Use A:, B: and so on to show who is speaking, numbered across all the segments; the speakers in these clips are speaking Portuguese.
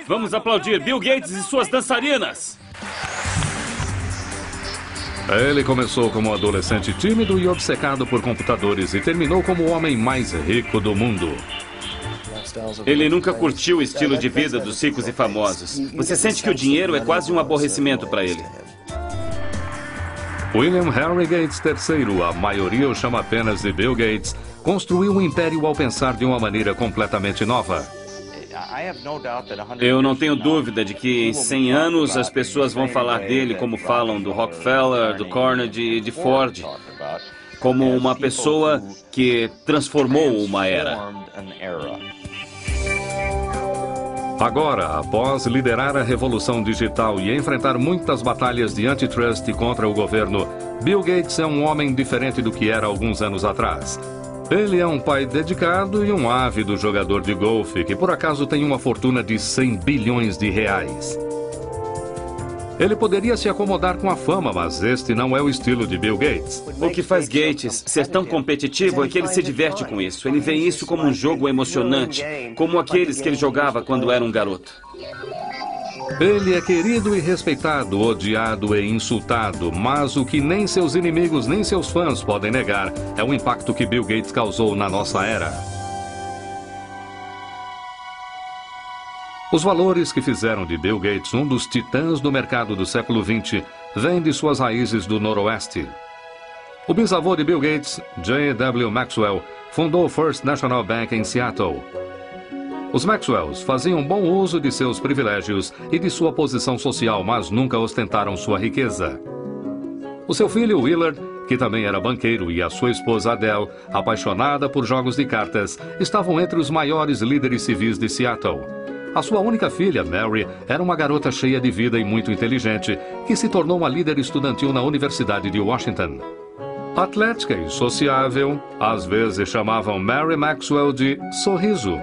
A: Vamos aplaudir Bill Gates e suas dançarinas.
B: Ele começou como um adolescente tímido e obcecado por computadores e terminou como o homem mais rico do mundo.
A: Ele nunca curtiu o estilo de vida dos ricos e famosos. Você sente que o dinheiro é quase um aborrecimento para ele.
B: William Henry Gates III, a maioria o chama apenas de Bill Gates, construiu um império ao pensar de uma maneira completamente nova.
A: Eu não tenho dúvida de que em 100 anos as pessoas vão falar dele como falam do Rockefeller, do Carnegie e de Ford, como uma pessoa que transformou uma era.
B: Agora, após liderar a revolução digital e enfrentar muitas batalhas de antitrust contra o governo, Bill Gates é um homem diferente do que era alguns anos atrás. Ele é um pai dedicado e um ávido jogador de golfe que por acaso tem uma fortuna de 100 bilhões de reais. Ele poderia se acomodar com a fama, mas este não é o estilo de Bill Gates.
A: O que faz Gates ser tão competitivo é que ele se diverte com isso. Ele vê isso como um jogo emocionante, como aqueles que ele jogava quando era um garoto.
B: Ele é querido e respeitado, odiado e insultado, mas o que nem seus inimigos nem seus fãs podem negar é o impacto que Bill Gates causou na nossa era. Os valores que fizeram de Bill Gates um dos titãs do mercado do século XX vêm de suas raízes do Noroeste. O bisavô de Bill Gates, J.W. Maxwell, fundou o First National Bank em Seattle. Os Maxwells faziam bom uso de seus privilégios e de sua posição social, mas nunca ostentaram sua riqueza. O seu filho, Willard, que também era banqueiro, e a sua esposa, Adele, apaixonada por jogos de cartas, estavam entre os maiores líderes civis de Seattle. A sua única filha, Mary, era uma garota cheia de vida e muito inteligente, que se tornou uma líder estudantil na Universidade de Washington. Atlética e sociável, às vezes chamavam Mary Maxwell de Sorriso.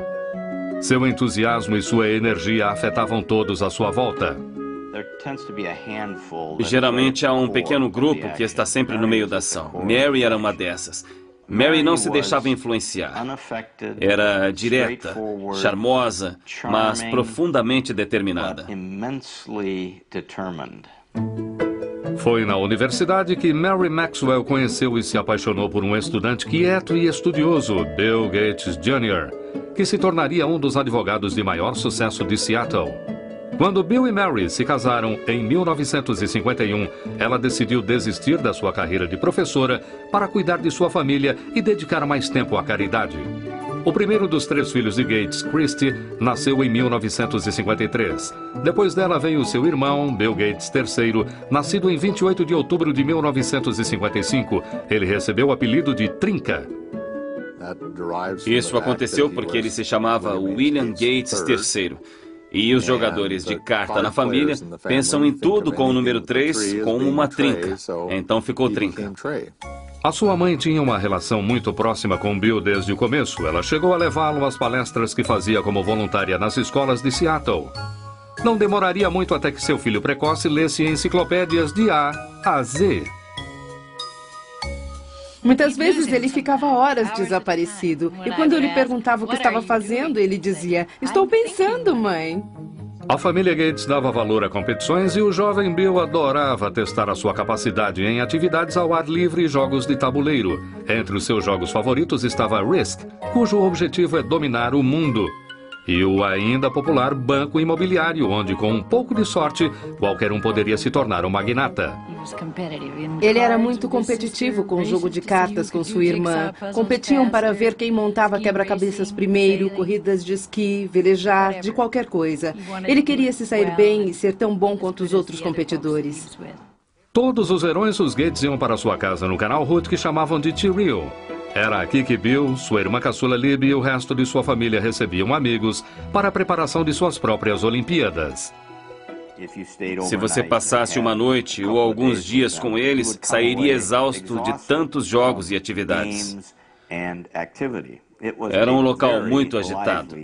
B: Seu entusiasmo e sua energia afetavam todos à sua volta.
A: Geralmente há um pequeno grupo que está sempre no meio da ação. Mary era uma dessas. Mary não se deixava influenciar. Era direta, charmosa, mas profundamente determinada.
B: Foi na universidade que Mary Maxwell conheceu e se apaixonou por um estudante quieto e estudioso, Bill Gates Jr., que se tornaria um dos advogados de maior sucesso de Seattle. Quando Bill e Mary se casaram em 1951, ela decidiu desistir da sua carreira de professora para cuidar de sua família e dedicar mais tempo à caridade. O primeiro dos 3 filhos de Gates, Christy, nasceu em 1953. Depois dela veio seu irmão, Bill Gates III, nascido em 28 de outubro de 1955. Ele recebeu o apelido de Trinca.
A: Isso aconteceu porque ele se chamava William Gates III. E os jogadores de carta na família pensam em tudo com o número 3 como uma trinca. Então ficou Trinca.
B: A sua mãe tinha uma relação muito próxima com Bill desde o começo. Ela chegou a levá-lo às palestras que fazia como voluntária nas escolas de Seattle. Não demoraria muito até que seu filho precoce lesse enciclopédias de A a Z.
C: Muitas vezes ele ficava horas desaparecido. E quando eu lhe perguntava o que estava fazendo, ele dizia: "Estou pensando, mãe."
B: A família Gates dava valor a competições e o jovem Bill adorava testar a sua capacidade em atividades ao ar livre e jogos de tabuleiro. Entre os seus jogos favoritos estava Risk, cujo objetivo é dominar o mundo. E o ainda popular Banco Imobiliário, onde com um pouco de sorte, qualquer um poderia se tornar um magnata.
C: Ele era muito competitivo com o jogo de cartas com sua irmã. Competiam para ver quem montava quebra-cabeças primeiro, corridas de esqui, velejar, de qualquer coisa. Ele queria se sair bem e ser tão bom quanto os outros competidores.
B: Todos os verões, os Gates iam para sua casa no canal Hood, que chamavam de T-Rio. Era aqui que Bill, sua irmã caçula Libby e o resto de sua família recebiam amigos para a preparação de suas próprias Olimpíadas.
A: Se você passasse uma noite ou alguns dias com eles, sairia exausto de tantos jogos e atividades. Era um local muito agitado.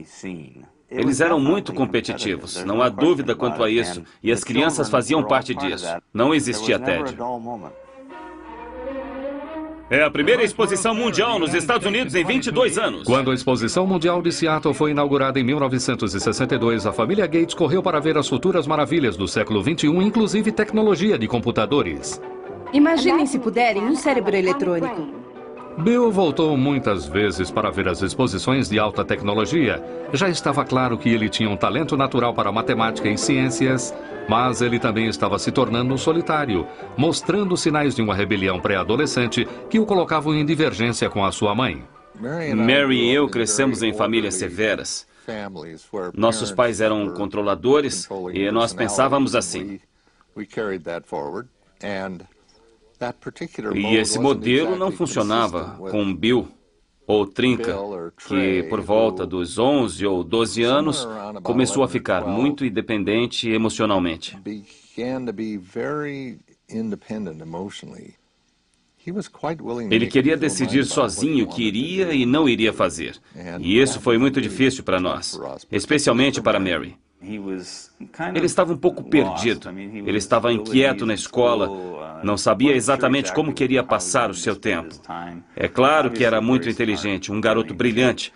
A: Eles eram muito competitivos, não há dúvida quanto a isso, e as crianças faziam parte disso. Não existia tédio. É a primeira exposição mundial nos Estados Unidos em 22 anos.
B: Quando a Exposição Mundial de Seattle foi inaugurada em 1962, a família Gates correu para ver as futuras maravilhas do século XXI, inclusive tecnologia de computadores.
C: Imaginem, se puderem, um cérebro eletrônico.
B: Bill voltou muitas vezes para ver as exposições de alta tecnologia. Já estava claro que ele tinha um talento natural para matemática e ciências, mas ele também estava se tornando um solitário, mostrando sinais de uma rebelião pré-adolescente que o colocavam em divergência com a sua mãe.
A: Mary e eu crescemos em famílias severas. Nossos pais eram controladores e nós pensávamos assim. E esse modelo não funcionava com Bill ou Trinca, que por volta dos 11 ou 12 anos começou a ficar muito independente emocionalmente. Ele queria decidir sozinho o que iria e não iria fazer. E isso foi muito difícil para nós, especialmente para Mary. Ele estava um pouco perdido. Ele estava inquieto na escola, não sabia exatamente como queria passar o seu tempo. É claro que era muito inteligente, um garoto brilhante,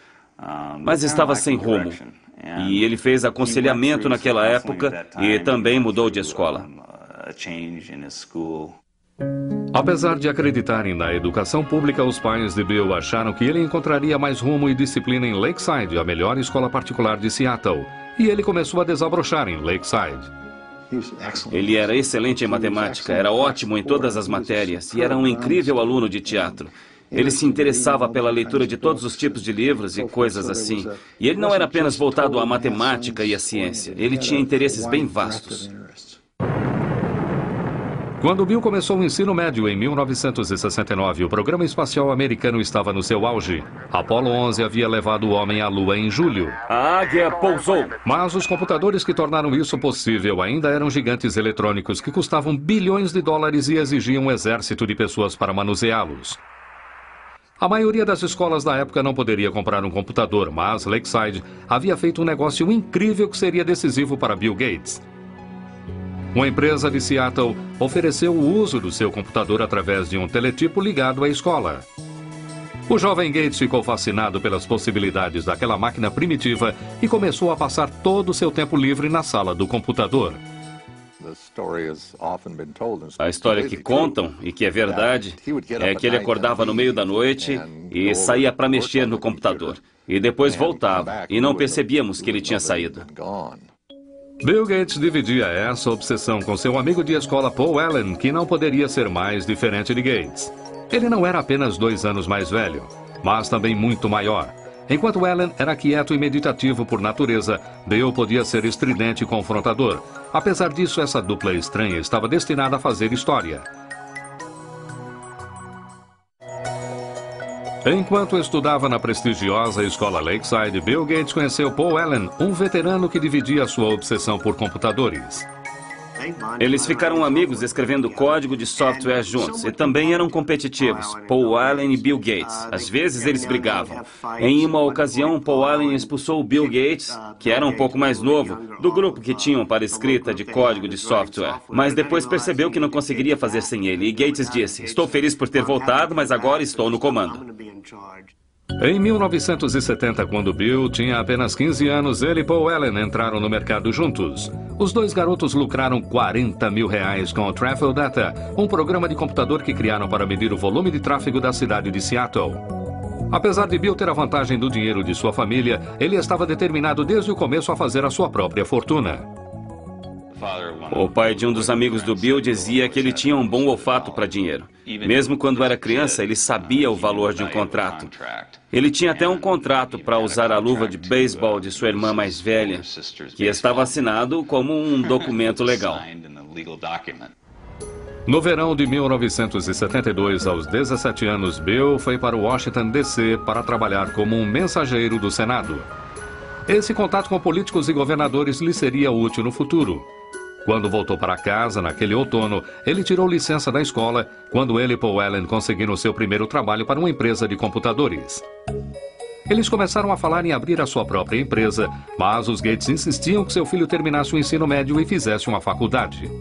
A: mas estava sem rumo. E ele fez aconselhamento naquela época e também mudou de escola.
B: Apesar de acreditarem na educação pública, os pais de Bill acharam que ele encontraria mais rumo e disciplina em Lakeside, a melhor escola particular de Seattle. E ele começou a desabrochar em Lakeside.
A: Ele era excelente em matemática, era ótimo em todas as matérias e era um incrível aluno de teatro. Ele se interessava pela leitura de todos os tipos de livros e coisas assim. E ele não era apenas voltado à matemática e à ciência. Ele tinha interesses bem vastos.
B: Quando Bill começou o ensino médio em 1969, o programa espacial americano estava no seu auge. Apollo 11 havia levado o homem à Lua em julho.
A: A águia pousou.
B: Mas os computadores que tornaram isso possível ainda eram gigantes eletrônicos que custavam bilhões de dólares e exigiam um exército de pessoas para manuseá-los. A maioria das escolas da época não poderia comprar um computador, mas Lakeside havia feito um negócio incrível que seria decisivo para Bill Gates. Uma empresa de Seattle ofereceu o uso do seu computador através de um teletipo ligado à escola. O jovem Gates ficou fascinado pelas possibilidades daquela máquina primitiva e começou a passar todo o seu tempo livre na sala do computador.
A: A história que contam, e que é verdade, é que ele acordava no meio da noite e saía para mexer no computador. E depois voltava, e não percebíamos que ele tinha saído.
B: Bill Gates dividia essa obsessão com seu amigo de escola Paul Allen, que não poderia ser mais diferente de Gates. Ele não era apenas 2 anos mais velho, mas também muito maior. Enquanto Allen era quieto e meditativo por natureza, Bill podia ser estridente e confrontador. Apesar disso, essa dupla estranha estava destinada a fazer história. Enquanto estudava na prestigiosa escola Lakeside, Bill Gates conheceu Paul Allen, um veterano que dividia sua obsessão por computadores.
A: Eles ficaram amigos escrevendo código de software juntos e também eram competitivos, Paul Allen e Bill Gates. Às vezes eles brigavam. Em uma ocasião, Paul Allen expulsou o Bill Gates, que era um pouco mais novo, do grupo que tinham para escrita de código de software. Mas depois percebeu que não conseguiria fazer sem ele e Gates disse: "Estou feliz por ter voltado, mas agora estou no comando."
B: Em 1970, quando Bill tinha apenas 15 anos, ele e Paul Allen entraram no mercado juntos. Os dois garotos lucraram R$40 mil com o Traffic Data, um programa de computador que criaram para medir o volume de tráfego da cidade de Seattle. Apesar de Bill ter a vantagem do dinheiro de sua família, ele estava determinado desde o começo a fazer a sua própria fortuna.
A: O pai de um dos amigos do Bill dizia que ele tinha um bom olfato para dinheiro. Mesmo quando era criança, ele sabia o valor de um contrato. Ele tinha até um contrato para usar a luva de beisebol de sua irmã mais velha, que estava assinado como um documento legal.
B: No verão de 1972, aos 17 anos, Bill foi para Washington, D.C. para trabalhar como um mensageiro do Senado. Esse contato com políticos e governadores lhe seria útil no futuro. Quando voltou para casa, naquele outono, ele tirou licença da escola, quando ele e Paul Allen conseguiram seu primeiro trabalho para uma empresa de computadores. Eles começaram a falar em abrir a sua própria empresa, mas os Gates insistiam que seu filho terminasse o ensino médio e fizesse uma faculdade.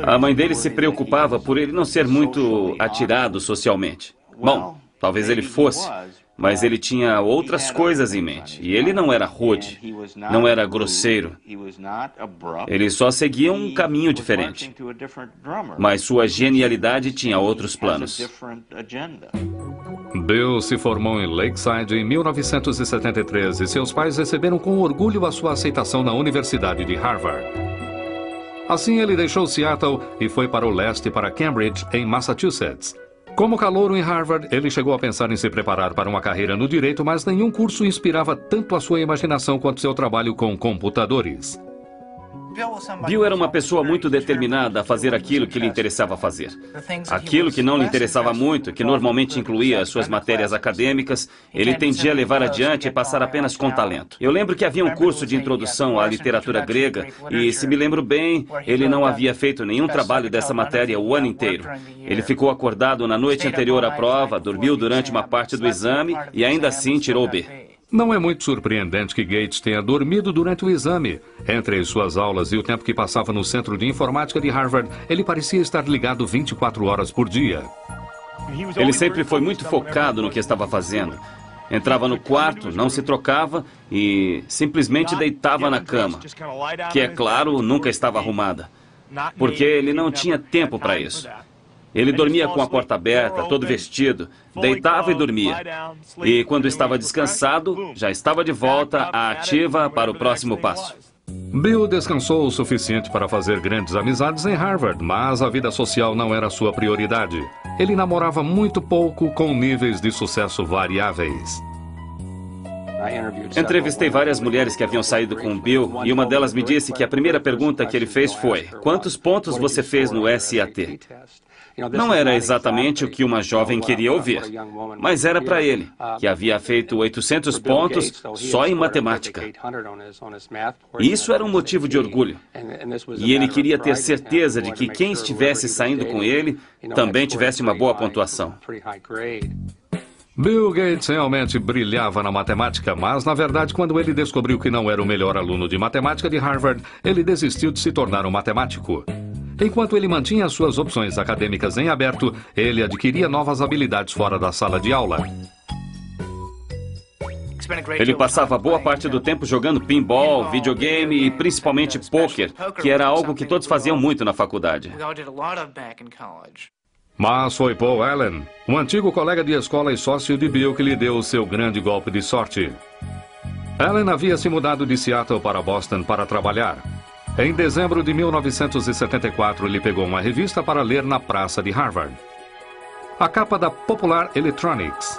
A: A mãe dele se preocupava por ele não ser muito atirado socialmente. Bom, talvez ele fosse, mas ele tinha outras coisas em mente. E ele não era rude, não era grosseiro. Ele só seguia um caminho diferente. Mas sua genialidade tinha outros planos.
B: Bill se formou em Lakeside em 1973 e seus pais receberam com orgulho a sua aceitação na Universidade de Harvard. Assim, ele deixou Seattle e foi para o leste, para Cambridge, em Massachusetts. Como calouro em Harvard, ele chegou a pensar em se preparar para uma carreira no direito, mas nenhum curso inspirava tanto a sua imaginação quanto seu trabalho com computadores.
A: Bill era uma pessoa muito determinada a fazer aquilo que lhe interessava fazer. Aquilo que não lhe interessava muito, que normalmente incluía as suas matérias acadêmicas, ele tendia a levar adiante e passar apenas com talento. Eu lembro que havia um curso de introdução à literatura grega e, se me lembro bem, ele não havia feito nenhum trabalho dessa matéria o ano inteiro. Ele ficou acordado na noite anterior à prova, dormiu durante uma parte do exame e ainda assim tirou B.
B: Não é muito surpreendente que Gates tenha dormido durante o exame. Entre as suas aulas e o tempo que passava no Centro de Informática de Harvard, ele parecia estar ligado 24 horas por dia.
A: Ele sempre foi muito focado no que estava fazendo. Entrava no quarto, não se trocava e simplesmente deitava na cama, que, é claro, nunca estava arrumada, porque ele não tinha tempo para isso. Ele dormia com a porta aberta, todo vestido, deitava e dormia. E quando estava descansado, já estava de volta à ativa para o próximo passo.
B: Bill descansou o suficiente para fazer grandes amizades em Harvard, mas a vida social não era sua prioridade. Ele namorava muito pouco, com níveis de sucesso variáveis.
A: Entrevistei várias mulheres que haviam saído com o Bill e uma delas me disse que a primeira pergunta que ele fez foi: quantos pontos você fez no SAT? Não era exatamente o que uma jovem queria ouvir, mas era para ele, que havia feito 800 pontos só em matemática. Isso era um motivo de orgulho. E ele queria ter certeza de que quem estivesse saindo com ele também tivesse uma boa pontuação.
B: Bill Gates realmente brilhava na matemática, mas, na verdade, quando ele descobriu que não era o melhor aluno de matemática de Harvard, ele desistiu de se tornar um matemático. Enquanto ele mantinha suas opções acadêmicas em aberto, ele adquiria novas habilidades fora da sala de aula.
A: Ele passava boa parte do tempo jogando pinball, videogame e principalmente pôquer, que era algo que todos faziam muito na faculdade.
B: Mas foi Paul Allen, um antigo colega de escola e sócio de Bill, que lhe deu o seu grande golpe de sorte. Allen havia se mudado de Seattle para Boston para trabalhar. Em dezembro de 1974, ele pegou uma revista para ler na praça de Harvard. A capa da Popular Electronics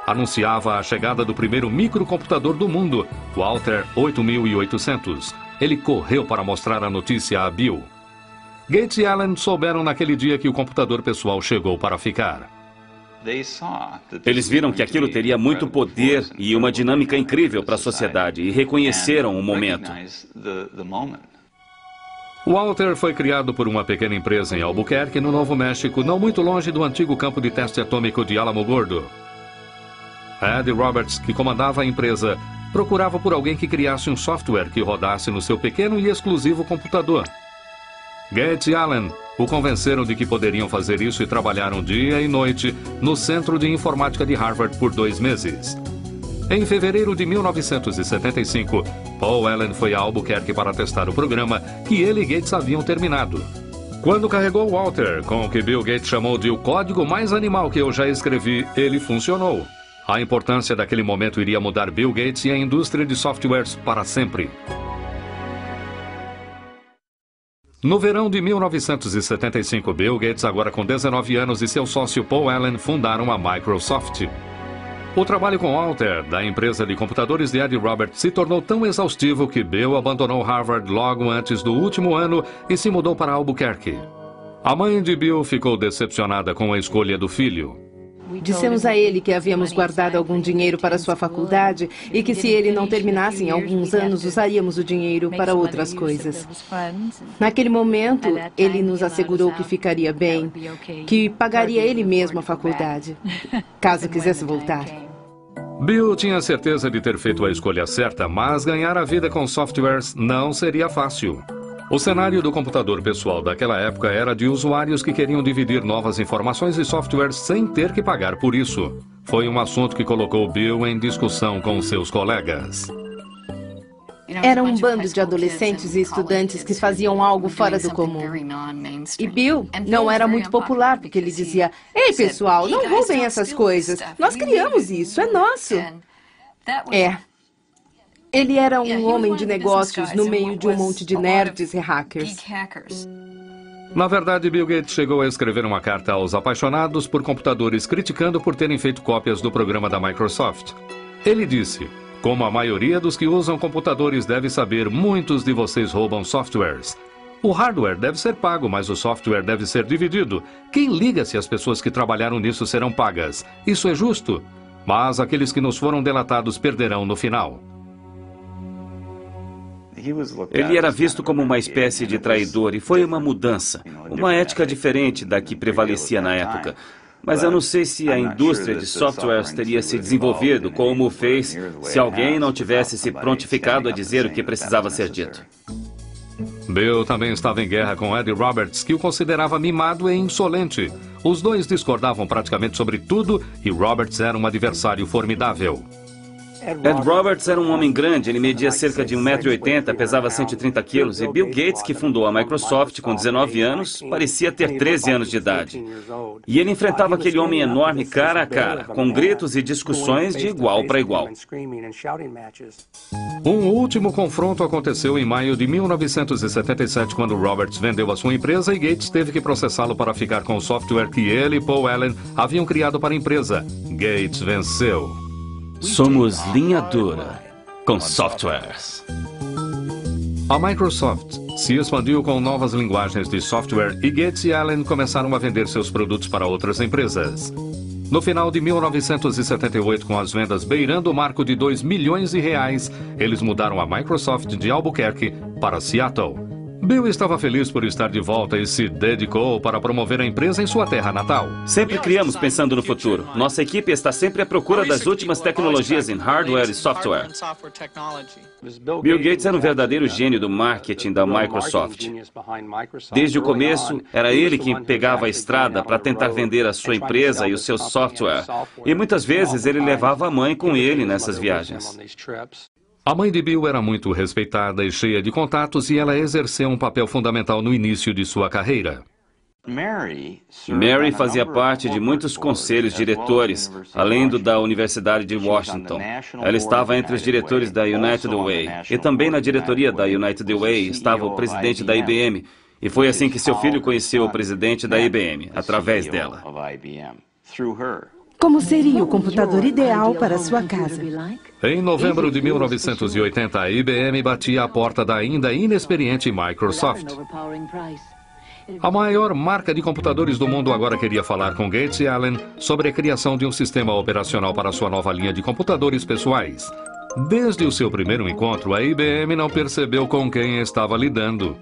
B: anunciava a chegada do primeiro microcomputador do mundo, o Altair 8800. Ele correu para mostrar a notícia a Bill. Gates e Allen souberam naquele dia que o computador pessoal chegou para ficar.
A: Eles viram que aquilo teria muito poder e uma dinâmica incrível para a sociedade e reconheceram o momento.
B: O Altair foi criado por uma pequena empresa em Albuquerque, no Novo México, não muito longe do antigo campo de teste atômico de Alamogordo. Ed Roberts, que comandava a empresa, procurava por alguém que criasse um software que rodasse no seu pequeno e exclusivo computador. Gates e Allen o convenceram de que poderiam fazer isso e trabalharam dia e noite no Centro de Informática de Harvard por 2 meses. Em fevereiro de 1975, Paul Allen foi a Albuquerque para testar o programa que ele e Gates haviam terminado. Quando carregou o Altair, com o que Bill Gates chamou de o código mais animal que eu já escrevi, ele funcionou. A importância daquele momento iria mudar Bill Gates e a indústria de softwares para sempre. No verão de 1975, Bill Gates, agora com 19 anos, e seu sócio Paul Allen fundaram a Microsoft. O trabalho com Altair, da empresa de computadores de Ed Roberts, se tornou tão exaustivo que Bill abandonou Harvard logo antes do último ano e se mudou para Albuquerque. A mãe de Bill ficou decepcionada com a escolha do filho.
C: Dissemos a ele que havíamos guardado algum dinheiro para sua faculdade e que, se ele não terminasse em alguns anos, usaríamos o dinheiro para outras coisas. Naquele momento, ele nos assegurou que ficaria bem, que pagaria ele mesmo a faculdade, caso quisesse voltar.
B: Bill tinha certeza de ter feito a escolha certa, mas ganhar a vida com softwares não seria fácil. O cenário do computador pessoal daquela época era de usuários que queriam dividir novas informações e softwares sem ter que pagar por isso. Foi um assunto que colocou Bill em discussão com seus colegas.
C: Era um bando de adolescentes e estudantes que faziam algo fora do comum. E Bill não era muito popular, porque ele dizia: "Ei, pessoal, não roubem essas coisas. Nós criamos isso, é nosso." Ele era um homem de negócios no meio de um monte de nerds e hackers.
B: Na verdade, Bill Gates chegou a escrever uma carta aos apaixonados por computadores criticando por terem feito cópias do programa da Microsoft. Ele disse: "Como a maioria dos que usam computadores deve saber, muitos de vocês roubam softwares. O hardware deve ser pago, mas o software deve ser dividido. Quem liga se as pessoas que trabalharam nisso serão pagas? Isso é justo? Mas aqueles que nos foram delatados perderão no final."
A: Ele era visto como uma espécie de traidor e foi uma mudança, uma ética diferente da que prevalecia na época. Mas eu não sei se a indústria de softwares teria se desenvolvido como fez se alguém não tivesse se prontificado a dizer o que precisava ser dito.
B: Bill também estava em guerra com Ed Roberts, que o considerava mimado e insolente. Os dois discordavam praticamente sobre tudo e Roberts era um adversário formidável.
A: Ed Roberts era um homem grande, ele media cerca de 1,80 m, pesava 130 quilos, e Bill Gates, que fundou a Microsoft com 19 anos, parecia ter 13 anos de idade. E ele enfrentava aquele homem enorme cara a cara, com gritos e discussões de igual para igual.
B: Um último confronto aconteceu em maio de 1977, quando Roberts vendeu a sua empresa e Gates teve que processá-lo para ficar com o software que ele e Paul Allen haviam criado para a empresa. Gates venceu.
A: Somos linha dura com softwares.
B: A Microsoft se expandiu com novas linguagens de software e Gates e Allen começaram a vender seus produtos para outras empresas. No final de 1978, com as vendas beirando o marco de R$ 2 milhões, eles mudaram a Microsoft de Albuquerque para Seattle. Bill estava feliz por estar de volta e se dedicou para promover a empresa em sua terra natal.
A: Sempre criamos pensando no futuro. Nossa equipe está sempre à procura das últimas tecnologias em hardware e software. Bill Gates era um verdadeiro gênio do marketing da Microsoft. Desde o começo, era ele quem pegava a estrada para tentar vender a sua empresa e o seu software. E muitas vezes ele levava a mãe com ele nessas viagens.
B: A mãe de Bill era muito respeitada e cheia de contatos e ela exerceu um papel fundamental no início de sua carreira.
A: Mary fazia parte de muitos conselhos diretores, além do da Universidade de Washington. Ela estava entre os diretores da United Way. E também na diretoria da United Way estava o presidente da IBM. E foi assim que seu filho conheceu o presidente da IBM, através dela.
C: Como seria o computador ideal para sua casa?
B: Em novembro de 1980, a IBM batia a porta da ainda inexperiente Microsoft. A maior marca de computadores do mundo agora queria falar com Gates e Allen sobre a criação de um sistema operacional para sua nova linha de computadores pessoais. Desde o seu primeiro encontro, a IBM não percebeu com quem estava lidando.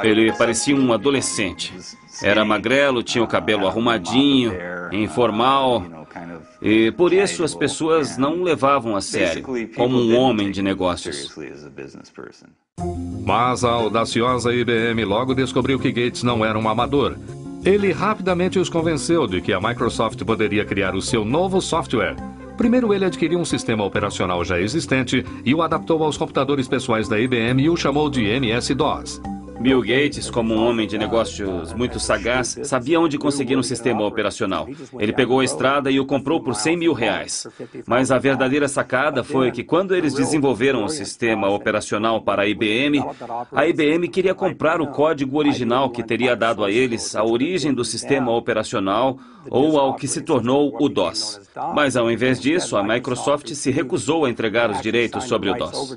A: Ele parecia um adolescente. Era magrelo, tinha o cabelo arrumadinho, informal, e por isso as pessoas não o levavam a sério, como um homem de negócios.
B: Mas a audaciosa IBM logo descobriu que Gates não era um amador. Ele rapidamente os convenceu de que a Microsoft poderia criar o seu novo software. Primeiro ele adquiriu um sistema operacional já existente e o adaptou aos computadores pessoais da IBM e o chamou de MS-DOS.
A: Bill Gates, como um homem de negócios muito sagaz, sabia onde conseguir um sistema operacional. Ele pegou a estrada e o comprou por R$100 mil. Mas a verdadeira sacada foi que quando eles desenvolveram o sistema operacional para a IBM queria comprar o código original que teria dado a eles a origem do sistema operacional ou ao que se tornou o DOS. Mas ao invés disso, a Microsoft se recusou a entregar os direitos sobre o DOS.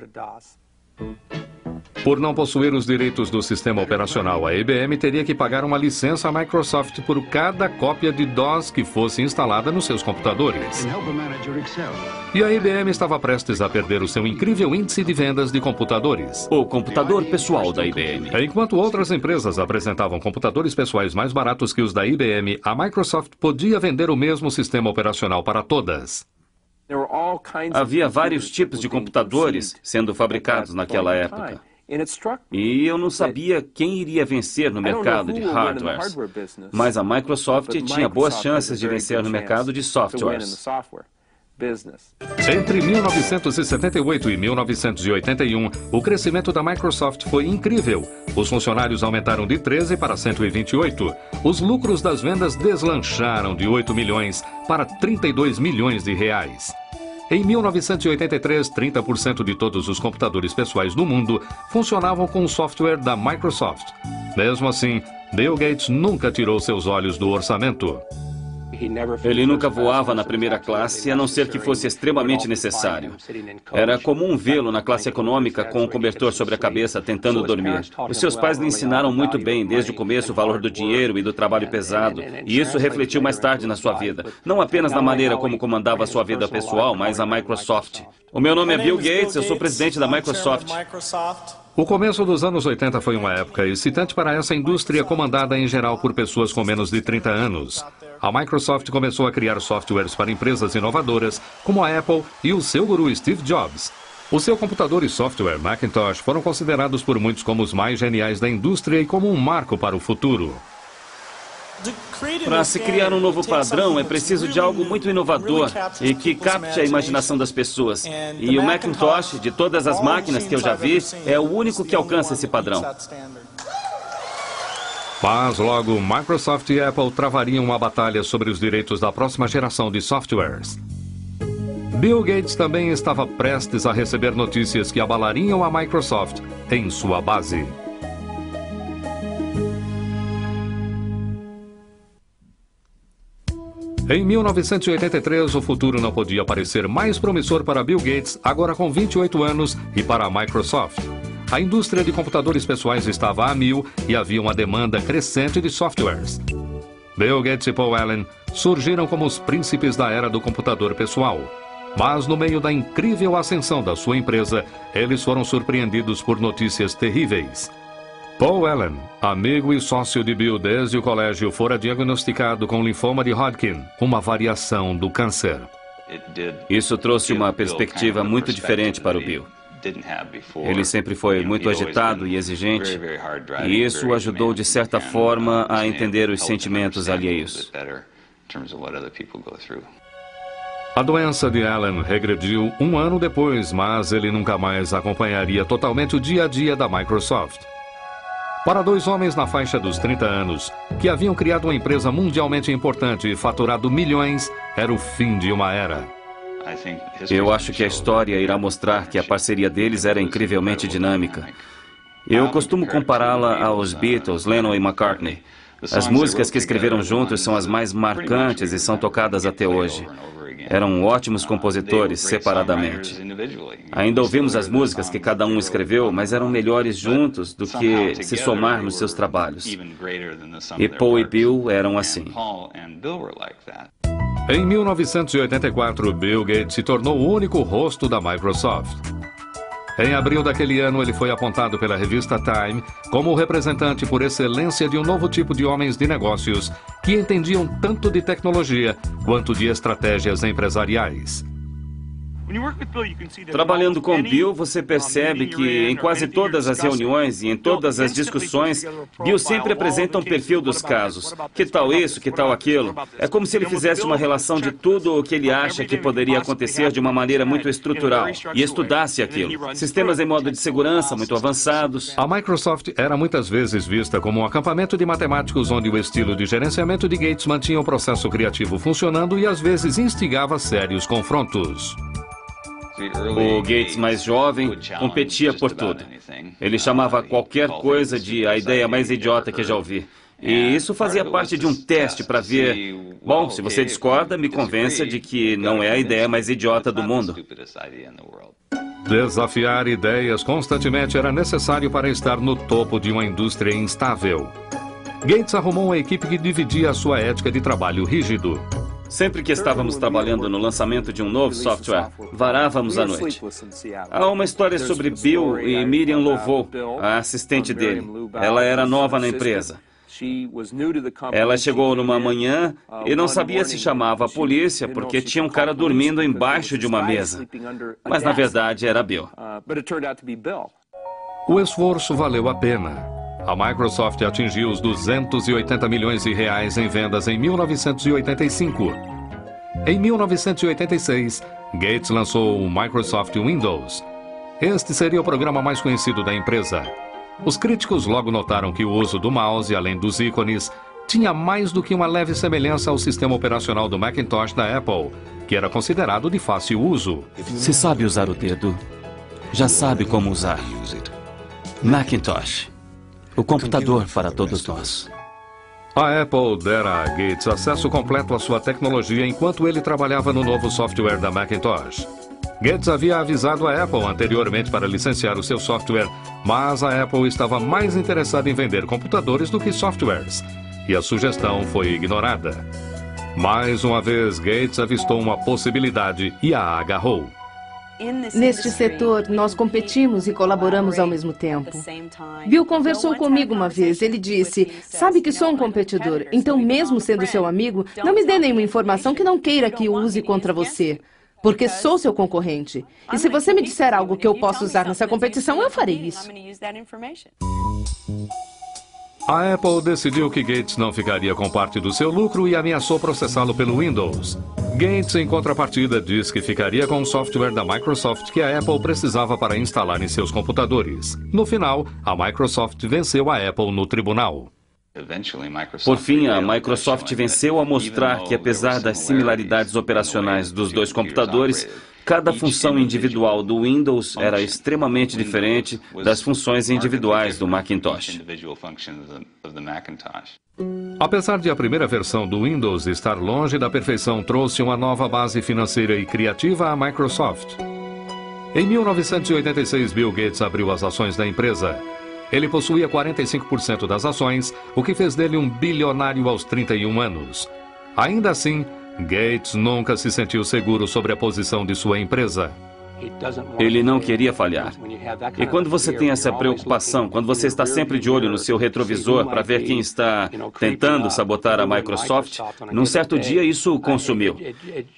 B: Por não possuir os direitos do sistema operacional, a IBM teria que pagar uma licença à Microsoft por cada cópia de DOS que fosse instalada nos seus computadores. E a IBM estava prestes a perder o seu incrível índice de vendas de computadores.
A: O computador pessoal da IBM.
B: Enquanto outras empresas apresentavam computadores pessoais mais baratos que os da IBM, a Microsoft podia vender o mesmo sistema operacional para todas.
A: Havia vários tipos de computadores sendo fabricados naquela época. E eu não sabia quem iria vencer no mercado de hardwares, mas a Microsoft tinha boas chances de vencer no mercado de softwares.
B: Entre 1978 e 1981, o crescimento da Microsoft foi incrível. Os funcionários aumentaram de 13 para 128. Os lucros das vendas deslancharam de 8 milhões para 32 milhões de reais. Em 1983, 30% de todos os computadores pessoais do mundo funcionavam com o software da Microsoft. Mesmo assim, Bill Gates nunca tirou seus olhos do orçamento.
A: Ele nunca voava na primeira classe, a não ser que fosse extremamente necessário. Era comum vê-lo na classe econômica com um cobertor sobre a cabeça tentando dormir. Os seus pais lhe ensinaram muito bem, desde o começo, o valor do dinheiro e do trabalho pesado. E isso refletiu mais tarde na sua vida. Não apenas na maneira como comandava a sua vida pessoal, mas a Microsoft. O meu nome é Bill Gates, eu sou presidente da Microsoft.
B: O começo dos anos 80 foi uma época excitante para essa indústria comandada em geral por pessoas com menos de 30 anos. A Microsoft começou a criar softwares para empresas inovadoras, como a Apple e o seu guru Steve Jobs. O seu computador e software Macintosh foram considerados por muitos como os mais geniais da indústria e como um marco para o futuro.
A: Para se criar um novo padrão, é preciso de algo muito inovador e que capte a imaginação das pessoas. E o Macintosh, de todas as máquinas que eu já vi, é o único que alcança esse padrão.
B: Mas logo, Microsoft e Apple travariam uma batalha sobre os direitos da próxima geração de softwares. Bill Gates também estava prestes a receber notícias que abalariam a Microsoft em sua base. Em 1983, o futuro não podia parecer mais promissor para Bill Gates, agora com 28 anos, e para a Microsoft. A indústria de computadores pessoais estava a mil e havia uma demanda crescente de softwares. Bill Gates e Paul Allen surgiram como os príncipes da era do computador pessoal. Mas no meio da incrível ascensão da sua empresa, eles foram surpreendidos por notícias terríveis. Paul Allen, amigo e sócio de Bill desde o colégio, fora diagnosticado com linfoma de Hodgkin, uma variação do câncer.
A: Isso trouxe uma perspectiva muito diferente para o Bill. Ele sempre foi muito agitado e exigente, e isso o ajudou de certa forma a entender os sentimentos alheios.
B: A doença de Allen regrediu um ano depois, mas ele nunca mais acompanharia totalmente o dia a dia da Microsoft. Para dois homens na faixa dos 30 anos, que haviam criado uma empresa mundialmente importante e faturado milhões, era o fim de uma era.
A: Eu acho que a história irá mostrar que a parceria deles era incrivelmente dinâmica. Eu costumo compará-la aos Beatles, Lennon e McCartney. As músicas que escreveram juntos são as mais marcantes e são tocadas até hoje. Eram ótimos compositores, separadamente. Ainda ouvimos as músicas que cada um escreveu, mas eram melhores juntos do que se somarmos seus trabalhos. E Paul e Bill eram assim.
B: Em 1984, Bill Gates se tornou o único rosto da Microsoft. Em abril daquele ano, ele foi apontado pela revista Time como o representante por excelência de um novo tipo de homens de negócios que entendiam tanto de tecnologia quanto de estratégias empresariais.
A: Trabalhando com Bill, você percebe que em quase todas as reuniões e em todas as discussões, Bill sempre apresenta um perfil dos casos. Que tal isso, que tal aquilo? É como se ele fizesse uma relação de tudo o que ele acha que poderia acontecer de uma maneira muito estrutural e estudasse aquilo. Sistemas em modo de segurança muito avançados.
B: A Microsoft era muitas vezes vista como um acampamento de matemáticos onde o estilo de gerenciamento de Gates mantinha o processo criativo funcionando e às vezes instigava sérios confrontos.
A: O Gates mais jovem competia por tudo. Ele chamava qualquer coisa de a ideia mais idiota que já ouvi. E isso fazia parte de um teste para ver... Bom, se você discorda, me convença de que não é a ideia mais idiota do mundo.
B: Desafiar ideias constantemente era necessário para estar no topo de uma indústria instável. Gates arrumou uma equipe que dividia a sua ética de trabalho rígido.
A: Sempre que estávamos trabalhando no lançamento de um novo software, varávamos à noite. Há uma história sobre Bill e Miriam Lovo, a assistente dele. Ela era nova na empresa. Ela chegou numa manhã e não sabia se chamava a polícia porque tinha um cara dormindo embaixo de uma mesa. Mas na verdade era Bill.
B: O esforço valeu a pena. A Microsoft atingiu os 280 milhões de reais em vendas em 1985. Em 1986, Gates lançou o Microsoft Windows. Este seria o programa mais conhecido da empresa. Os críticos logo notaram que o uso do mouse, além dos ícones, tinha mais do que uma leve semelhança ao sistema operacional do Macintosh da Apple, que era considerado de fácil uso.
A: Se sabe usar o dedo, já sabe como usar. Macintosh, o computador para todos nós.
B: A Apple dera a Gates acesso completo à sua tecnologia enquanto ele trabalhava no novo software da Macintosh. Gates havia avisado a Apple anteriormente para licenciar o seu software, mas a Apple estava mais interessada em vender computadores do que softwares, e a sugestão foi ignorada. Mais uma vez, Gates avistou uma possibilidade e a agarrou.
C: Neste setor, nós competimos e colaboramos ao mesmo tempo. Bill conversou comigo uma vez. Ele disse, sabe que sou um competidor, então mesmo sendo seu amigo, não me dê nenhuma informação que não queira que use contra você, porque sou seu concorrente. E se você me disser algo que eu possa usar nessa competição, eu farei isso.
B: A Apple decidiu que Gates não ficaria com parte do seu lucro e ameaçou processá-lo pelo Windows. Gates, em contrapartida, diz que ficaria com o software da Microsoft que a Apple precisava para instalar em seus computadores. No final, a Microsoft venceu a Apple no tribunal.
A: Por fim, a Microsoft venceu ao mostrar que, apesar das similaridades operacionais dos dois computadores, cada função individual do Windows era extremamente diferente das funções individuais do Macintosh.
B: Apesar de a primeira versão do Windows estar longe da perfeição, trouxe uma nova base financeira e criativa à Microsoft. Em 1986, Bill Gates abriu as ações da empresa. Ele possuía 45% das ações, o que fez dele um bilionário aos 31 anos. Ainda assim, Gates nunca se sentiu seguro sobre a posição de sua empresa.
A: Ele não queria falhar. E quando você tem essa preocupação, quando você está sempre de olho no seu retrovisor para ver quem está tentando sabotar a Microsoft, num certo dia isso o consumiu.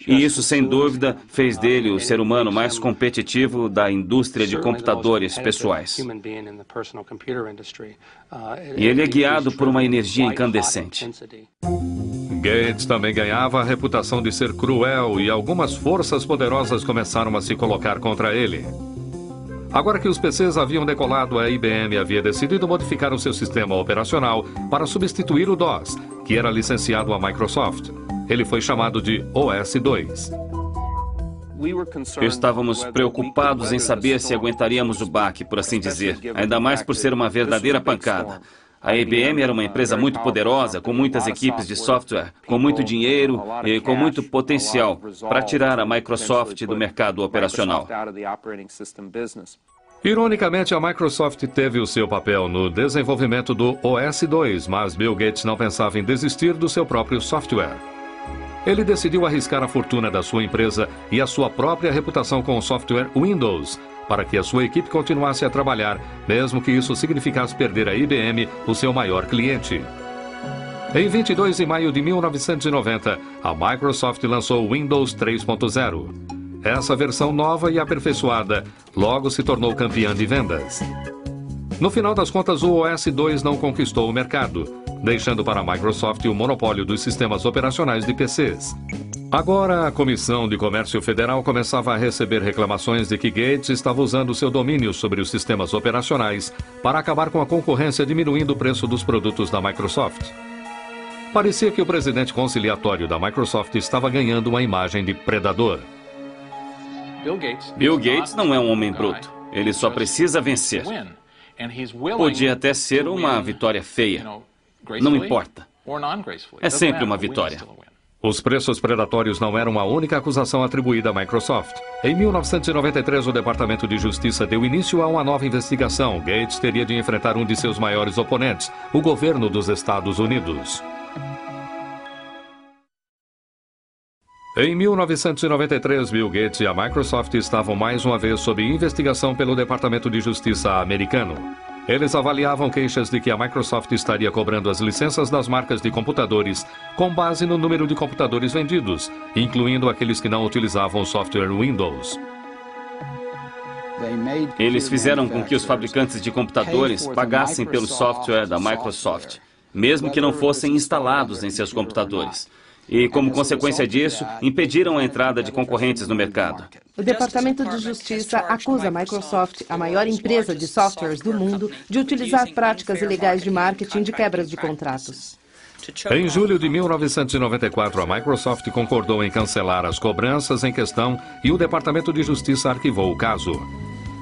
A: E isso, sem dúvida, fez dele o ser humano mais competitivo da indústria de computadores pessoais. E ele é guiado por uma energia incandescente.
B: Gates também ganhava a reputação de ser cruel e algumas forças poderosas começaram a se colocar contra ele. Agora que os PCs haviam decolado, a IBM havia decidido modificar o seu sistema operacional para substituir o DOS, que era licenciado à Microsoft. Ele foi chamado de OS/2.
A: Estávamos preocupados em saber se aguentaríamos o baque, por assim dizer, ainda mais por ser uma verdadeira pancada. A IBM era uma empresa muito poderosa, com muitas equipes de software, com muito dinheiro e com muito potencial para tirar a Microsoft do mercado operacional.
B: Ironicamente, a Microsoft teve o seu papel no desenvolvimento do OS/2, mas Bill Gates não pensava em desistir do seu próprio software. Ele decidiu arriscar a fortuna da sua empresa e a sua própria reputação com o software Windows, para que a sua equipe continuasse a trabalhar, mesmo que isso significasse perder a IBM, o seu maior cliente. Em 22 de maio de 1990, a Microsoft lançou o Windows 3.0. Essa versão nova e aperfeiçoada logo se tornou campeã de vendas. No final das contas, o OS/2 não conquistou o mercado, deixando para a Microsoft o monopólio dos sistemas operacionais de PCs. Agora, a Comissão de Comércio Federal começava a receber reclamações de que Gates estava usando seu domínio sobre os sistemas operacionais para acabar com a concorrência, diminuindo o preço dos produtos da Microsoft. Parecia que o presidente conciliatório da Microsoft estava ganhando uma imagem de predador.
A: Bill Gates não é um homem bruto. Ele só precisa vencer. Podia até ser uma vitória feia. Não importa. É sempre uma vitória.
B: Os preços predatórios não eram a única acusação atribuída à Microsoft. Em 1993, o Departamento de Justiça deu início a uma nova investigação. Gates teria de enfrentar um de seus maiores oponentes, o governo dos Estados Unidos. Em 1993, Bill Gates e a Microsoft estavam mais uma vez sob investigação pelo Departamento de Justiça americano. Eles avaliavam queixas de que a Microsoft estaria cobrando as licenças das marcas de computadores com base no número de computadores vendidos, incluindo aqueles que não utilizavam o software Windows.
A: Eles fizeram com que os fabricantes de computadores pagassem pelo software da Microsoft, mesmo que não fossem instalados em seus computadores. E, como consequência disso, impediram a entrada de concorrentes no mercado.
C: O Departamento de Justiça acusa a Microsoft, a maior empresa de softwares do mundo, de utilizar práticas ilegais de marketing de quebras de contratos.
B: Em julho de 1994, a Microsoft concordou em cancelar as cobranças em questão e o Departamento de Justiça arquivou o caso.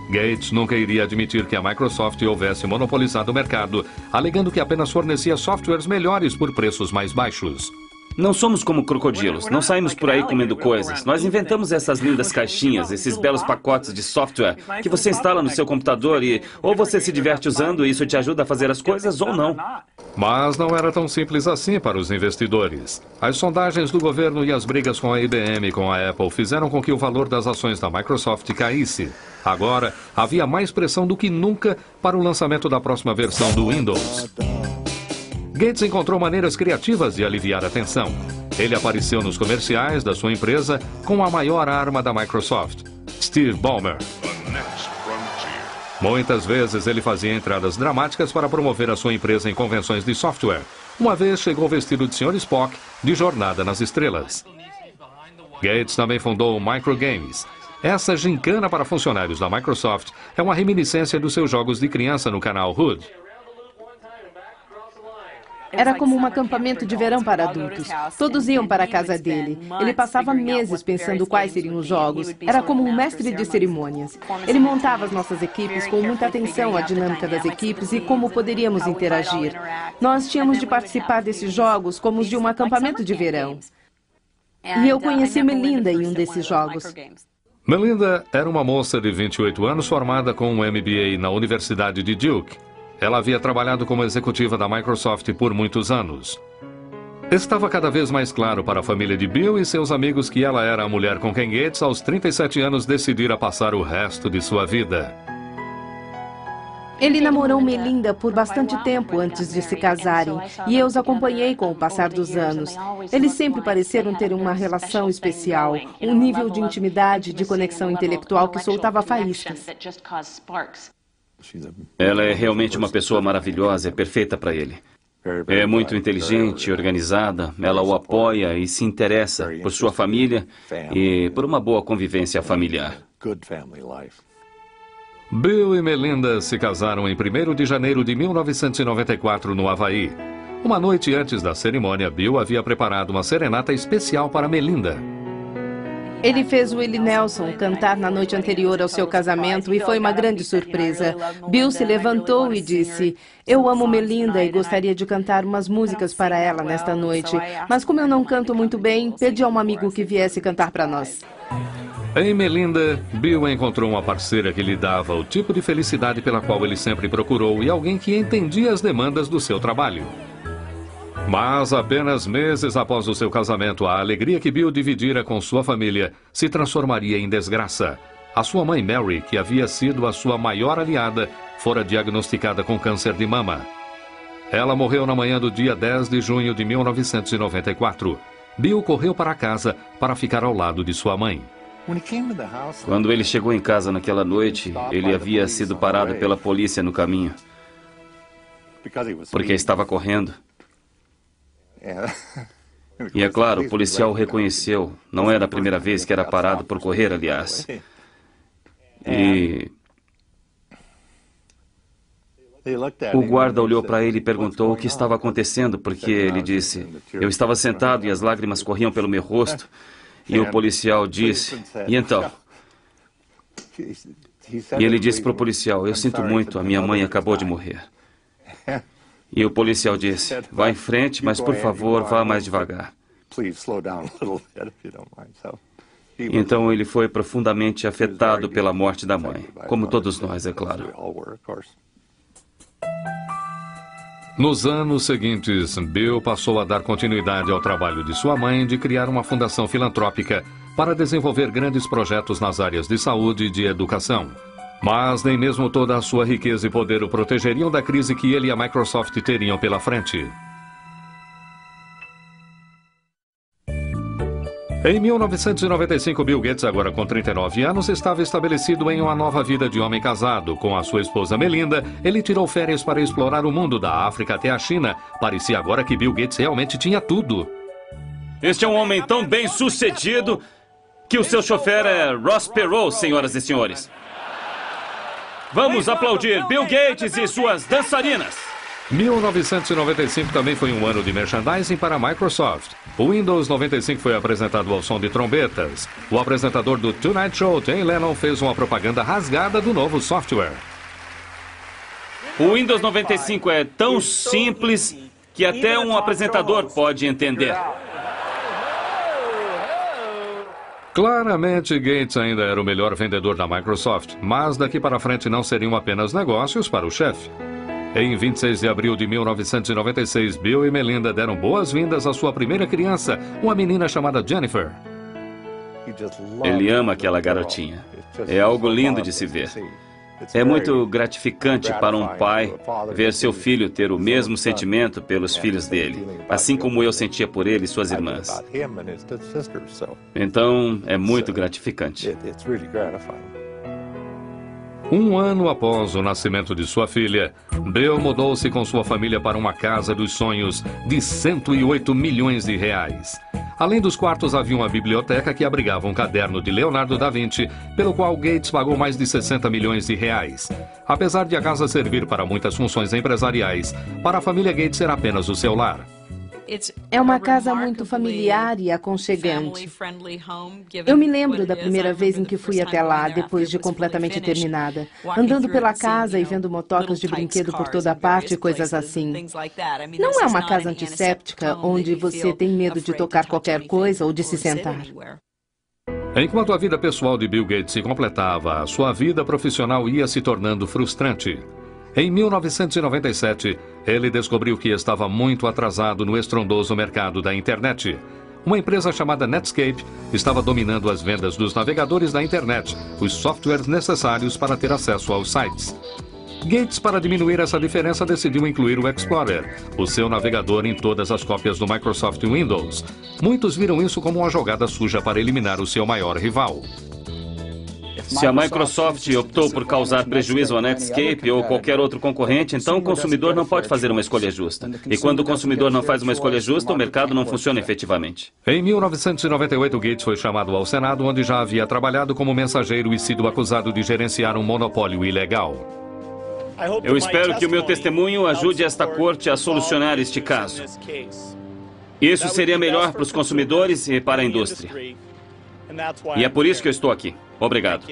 B: Gates nunca iria admitir que a Microsoft houvesse monopolizado o mercado, alegando que apenas fornecia softwares melhores por preços mais baixos.
A: Não somos como crocodilos, não saímos por aí comendo coisas. Nós inventamos essas lindas caixinhas, esses belos pacotes de software que você instala no seu computador e ou você se diverte usando e isso te ajuda a fazer as coisas ou não.
B: Mas não era tão simples assim para os investidores. As sondagens do governo e as brigas com a IBM e com a Apple fizeram com que o valor das ações da Microsoft caísse. Agora, havia mais pressão do que nunca para o lançamento da próxima versão do Windows. Gates encontrou maneiras criativas de aliviar a tensão. Ele apareceu nos comerciais da sua empresa com a maior arma da Microsoft, Steve Ballmer. Muitas vezes ele fazia entradas dramáticas para promover a sua empresa em convenções de software. Uma vez chegou vestido de Sr. Spock, de Jornada nas Estrelas. Gates também fundou o Microgames. Essa gincana para funcionários da Microsoft é uma reminiscência dos seus jogos de criança no canal Hood.
C: Era como um acampamento de verão para adultos. Todos iam para a casa dele. Ele passava meses pensando quais seriam os jogos. Era como um mestre de cerimônias. Ele montava as nossas equipes com muita atenção à dinâmica das equipes e como poderíamos interagir. Nós tínhamos de participar desses jogos como os de um acampamento de verão. E eu conheci Melinda em um desses jogos.
B: Melinda era uma moça de 28 anos formada com um MBA na Universidade de Duke. Ela havia trabalhado como executiva da Microsoft por muitos anos. Estava cada vez mais claro para a família de Bill e seus amigos que ela era a mulher com quem Gates, aos 37 anos, decidira passar o resto de sua vida.
C: Ele namorou Melinda por bastante tempo antes de se casarem, e eu os acompanhei com o passar dos anos. Eles sempre pareceram ter uma relação especial, um nível de intimidade, de conexão intelectual que soltava faíscas.
A: Ela é realmente uma pessoa maravilhosa, é perfeita para ele. É muito inteligente, organizada, ela o apoia e se interessa por sua família e por uma boa convivência familiar.
B: Bill e Melinda se casaram em 1º de janeiro de 1994 no Havaí. Uma noite antes da cerimônia, Bill havia preparado uma serenata especial para Melinda.
C: Ele fez Willie Nelson cantar na noite anterior ao seu casamento e foi uma grande surpresa. Bill se levantou e disse: "Eu amo Melinda e gostaria de cantar umas músicas para ela nesta noite, mas como eu não canto muito bem, pedi a um amigo que viesse cantar para nós."
B: Em Melinda, Bill encontrou uma parceira que lhe dava o tipo de felicidade pela qual ele sempre procurou e alguém que entendia as demandas do seu trabalho. Mas apenas meses após o seu casamento, a alegria que Bill dividira com sua família se transformaria em desgraça. A sua mãe Mary, que havia sido a sua maior aliada, fora diagnosticada com câncer de mama. Ela morreu na manhã do dia 10 de junho de 1994. Bill correu para casa para ficar ao lado de sua mãe.
A: Quando ele chegou em casa naquela noite, ele havia sido parado pela polícia no caminho, porque estava correndo. E é claro, o policial o reconheceu. Não era a primeira vez que era parado por correr, aliás. E o guarda olhou para ele e perguntou o que estava acontecendo, porque ele disse: "Eu estava sentado e as lágrimas corriam pelo meu rosto." E o policial disse: "E então?" E ele disse para o policial: "Eu sinto muito, a minha mãe acabou de morrer." E o policial disse: "Vá em frente, mas por favor, vá mais devagar." Então ele foi profundamente afetado pela morte da mãe, como todos nós, é claro.
B: Nos anos seguintes, Bill passou a dar continuidade ao trabalho de sua mãe de criar uma fundação filantrópica para desenvolver grandes projetos nas áreas de saúde e de educação. Mas nem mesmo toda a sua riqueza e poder o protegeriam da crise que ele e a Microsoft teriam pela frente. Em 1995, Bill Gates, agora com 39 anos, estava estabelecido em uma nova vida de homem casado. Com a sua esposa Melinda, ele tirou férias para explorar o mundo da África até a China. Parecia agora que Bill Gates realmente tinha tudo.
A: Este é um homem tão bem sucedido que o seu chofer é Ross Perot, senhoras e senhores. Vamos aplaudir Bill Gates e suas dançarinas.
B: 1995 também foi um ano de merchandising para a Microsoft. O Windows 95 foi apresentado ao som de trombetas. O apresentador do Tonight Show, Jay Leno, fez uma propaganda rasgada do novo software.
A: O Windows 95 é tão simples que até um apresentador pode entender.
B: Claramente, Gates ainda era o melhor vendedor da Microsoft, mas daqui para frente não seriam apenas negócios para o chefe. Em 26 de abril de 1996, Bill e Melinda deram boas-vindas à sua primeira criança, uma menina chamada Jennifer.
A: Ele ama aquela garotinha. É algo lindo de se ver. É muito gratificante para um pai ver seu filho ter o mesmo sentimento pelos filhos dele, assim como eu sentia por ele e suas irmãs. Então, é muito gratificante.
B: Um ano após o nascimento de sua filha, Bill mudou-se com sua família para uma casa dos sonhos de 108 milhões de reais. Além dos quartos, havia uma biblioteca que abrigava um caderno de Leonardo da Vinci, pelo qual Gates pagou mais de 60 milhões de reais. Apesar de a casa servir para muitas funções empresariais, para a família Gates era apenas o seu lar.
C: É uma casa muito familiar e aconchegante. Eu me lembro da primeira vez em que fui até lá, depois de completamente terminada, andando pela casa e vendo motocas de brinquedo por toda parte e coisas assim. Não é uma casa antisséptica, onde você tem medo de tocar qualquer coisa ou de se sentar.
B: Enquanto a vida pessoal de Bill Gates se completava, a sua vida profissional ia se tornando frustrante. Em 1997, ele descobriu que estava muito atrasado no estrondoso mercado da internet. Uma empresa chamada Netscape estava dominando as vendas dos navegadores da internet, os softwares necessários para ter acesso aos sites. Gates, para diminuir essa diferença, decidiu incluir o Explorer, o seu navegador, em todas as cópias do Microsoft Windows. Muitos viram isso como uma jogada suja para eliminar o seu maior rival.
A: Se a Microsoft optou por causar prejuízo à Netscape ou qualquer outro concorrente, então o consumidor não pode fazer uma escolha justa. E quando o consumidor não faz uma escolha justa, o mercado não funciona efetivamente.
B: Em 1998, Gates foi chamado ao Senado, onde já havia trabalhado como mensageiro e sido acusado de gerenciar um monopólio ilegal.
A: Eu espero que o meu testemunho ajude esta corte a solucionar este caso. Isso seria melhor para os consumidores e para a indústria. E é por isso que eu estou aqui. Obrigado.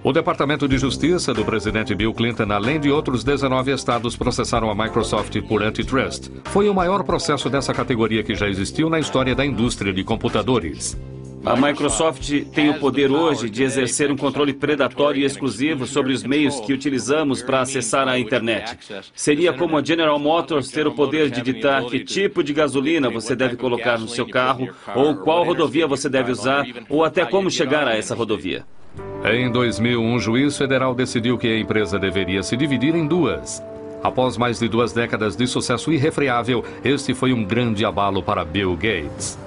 B: O Departamento de Justiça do presidente Bill Clinton, além de outros 19 estados, processaram a Microsoft por antitrust. Foi o maior processo dessa categoria que já existiu na história da indústria de computadores.
A: A Microsoft tem o poder hoje de exercer um controle predatório e exclusivo sobre os meios que utilizamos para acessar a internet. Seria como a General Motors ter o poder de ditar que tipo de gasolina você deve colocar no seu carro, ou qual rodovia você deve usar, ou até como chegar a essa rodovia.
B: Em 2000, um juiz federal decidiu que a empresa deveria se dividir em duas. Após mais de 2 décadas de sucesso irrefreável, este foi um grande abalo para Bill Gates.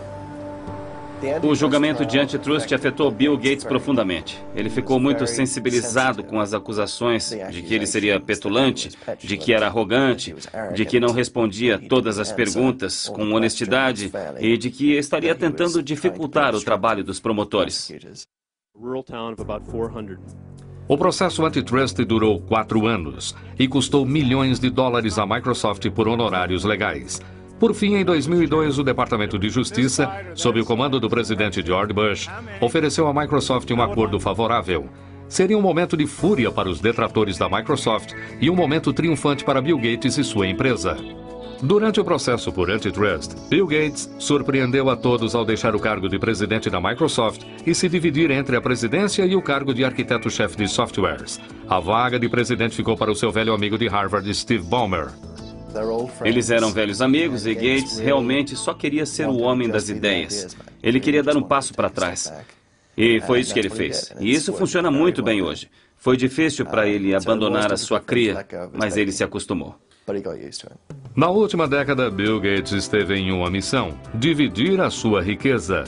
A: O julgamento de antitrust afetou Bill Gates profundamente. Ele ficou muito sensibilizado com as acusações de que ele seria petulante, de que era arrogante, de que não respondia todas as perguntas com honestidade e de que estaria tentando dificultar o trabalho dos promotores.
B: O processo antitrust durou 4 anos e custou milhões de dólares à Microsoft por honorários legais. Por fim, em 2002, o Departamento de Justiça, sob o comando do presidente George Bush, ofereceu à Microsoft um acordo favorável. Seria um momento de fúria para os detratores da Microsoft e um momento triunfante para Bill Gates e sua empresa. Durante o processo por antitrust, Bill Gates surpreendeu a todos ao deixar o cargo de presidente da Microsoft e se dividir entre a presidência e o cargo de arquiteto-chefe de softwares. A vaga de presidente ficou para o seu velho amigo de Harvard, Steve Ballmer.
A: Eles eram velhos amigos e Gates realmente só queria ser o homem das ideias. Ele queria dar um passo para trás. E foi isso que ele fez. E isso funciona muito bem hoje. Foi difícil para ele abandonar a sua cria, mas ele se acostumou.
B: Na última década, Bill Gates esteve em uma missão: dividir a sua riqueza.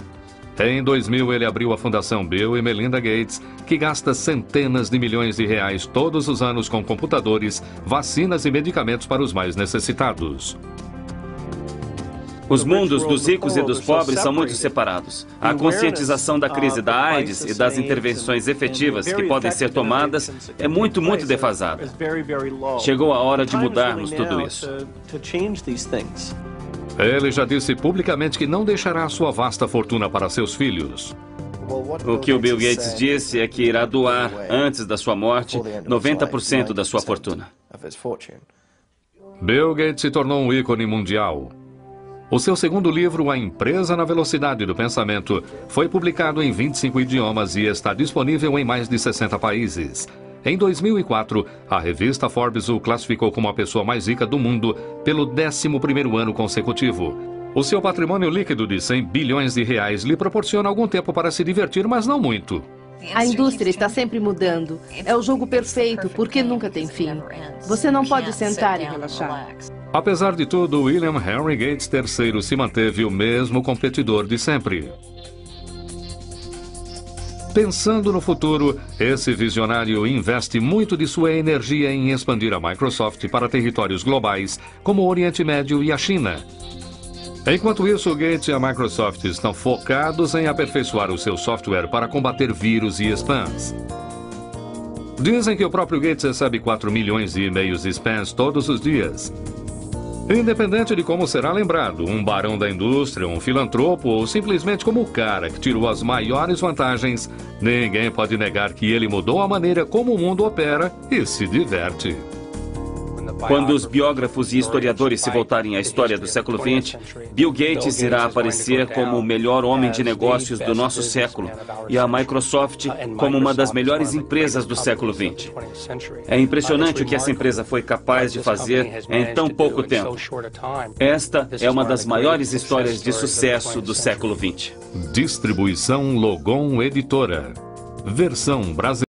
B: Em 2000, ele abriu a Fundação Bill e Melinda Gates, que gasta centenas de milhões de reais todos os anos com computadores, vacinas e medicamentos para os mais necessitados.
A: Os mundos dos ricos e dos pobres são muito separados. A conscientização da crise da AIDS e das intervenções efetivas que podem ser tomadas é muito defasada. Chegou a hora de mudarmos tudo isso.
B: Ele já disse publicamente que não deixará sua vasta fortuna para seus filhos.
A: O que o Bill Gates disse é que irá doar, antes da sua morte, 90% da sua fortuna.
B: Bill Gates se tornou um ícone mundial. O seu segundo livro, A Empresa na Velocidade do Pensamento, foi publicado em 25 idiomas e está disponível em mais de 60 países. Em 2004, a revista Forbes o classificou como a pessoa mais rica do mundo pelo 11º ano consecutivo. O seu patrimônio líquido de 100 bilhões de reais lhe proporciona algum tempo para se divertir, mas não muito.
C: A indústria está sempre mudando. É o jogo perfeito, porque nunca tem fim. Você não pode sentar e relaxar.
B: Apesar de tudo, William Henry Gates III se manteve o mesmo competidor de sempre. Pensando no futuro, esse visionário investe muito de sua energia em expandir a Microsoft para territórios globais, como o Oriente Médio e a China. Enquanto isso, Gates e a Microsoft estão focados em aperfeiçoar o seu software para combater vírus e spams. Dizem que o próprio Gates recebe 4 milhões de e-mails de spams todos os dias. Independente de como será lembrado, um barão da indústria, um filantropo ou simplesmente como o cara que tirou as maiores vantagens, ninguém pode negar que ele mudou a maneira como o mundo opera e se diverte.
A: Quando os biógrafos e historiadores se voltarem à história do século XX, Bill Gates irá aparecer como o melhor homem de negócios do nosso século e a Microsoft como uma das melhores empresas do século XX. É impressionante o que essa empresa foi capaz de fazer em tão pouco tempo. Esta é uma das maiores histórias de sucesso do século XX.
B: Distribuição Logon Editora. Versão brasileira.